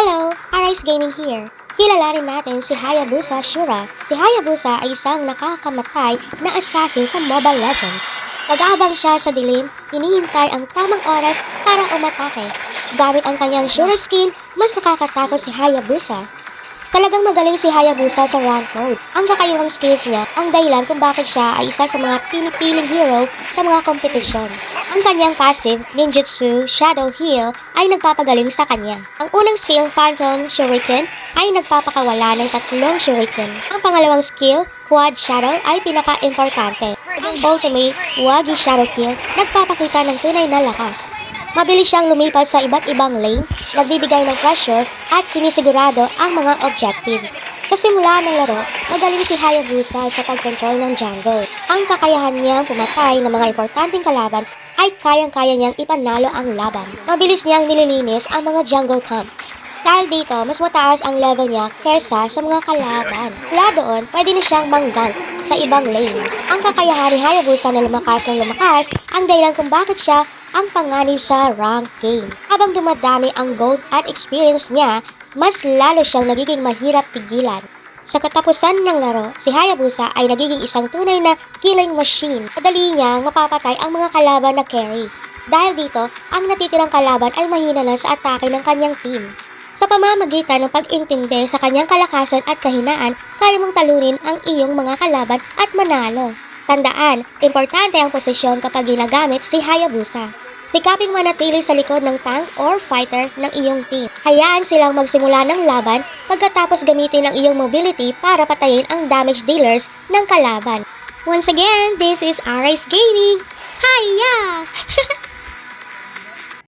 Hello, Arise Gaming here. Kilalanin natin si Hayabusa Shura. Si Hayabusa ay isang nakakamatay na assassin sa Mobile Legends. Nag-aabang siya sa dilim, hinihintay ang tamang oras para umatake. Gamit ang kanyang Shura skin, mas nakakatakot si Hayabusa. Talagang magaling si Hayabusa sa rank mode. Ang kakaibang skills niya ang dahilan kung bakit siya ay isa sa mga pinipiling hero sa mga kompetisyon. Ang kanyang passive, Ninjutsu Shadow Heal, ay nagpapagaling sa kanya. Ang unang skill, Phantom Shuriken, ay nagpapakawala ng 3 shuriken. Ang pangalawang skill, Quad Shadow, ay pinaka-importante. Ang ultimate, Wagi Shadow Kill, nagpapakita ng tunay na lakas. Mabilis siyang lumipat sa iba't ibang lane, nagbibigay ng pressure at sinisigurado ang mga objective. Sa simula ng laro, magaling si Hayabusa sa pag-control ng jungle. Ang kakayahan niyang pumatay ng mga importanteng kalaban ay kayang-kaya niyang ipanalo ang laban. Mabilis niyang nililinis ang mga jungle camps. Dahil dito, mas mataas ang level niya kaysa sa mga kalaban. Mula doon, pwede na siyang manggank sa ibang lanes. Ang kakayahan ni Hayabusa na lumakas ng lumakas ang dahilan kung bakit siya ang panganib sa rank game. Habang dumadami ang gold at experience niya, mas lalo siyang nagiging mahirap pigilan. Sa katapusan ng laro, si Hayabusa ay nagiging isang tunay na killing machine. Madali niyang mapapatay ang mga kalaban na carry. Dahil dito, ang natitirang kalaban ay mahina na sa atake ng kanyang team. Sa pamamagitan ng pag-intindi sa kanyang kalakasan at kahinaan, kaya mong talunin ang iyong mga kalaban at manalo. Tandaan, importante ang posisyon kapag ginagamit si Hayabusa. Sikaping manatili sa likod ng tank or fighter ng iyong team. Hayaan silang magsimula ng laban pagkatapos gamitin ang iyong mobility para patayin ang damage dealers ng kalaban. Once again, this is Arise Gaming. Hiya!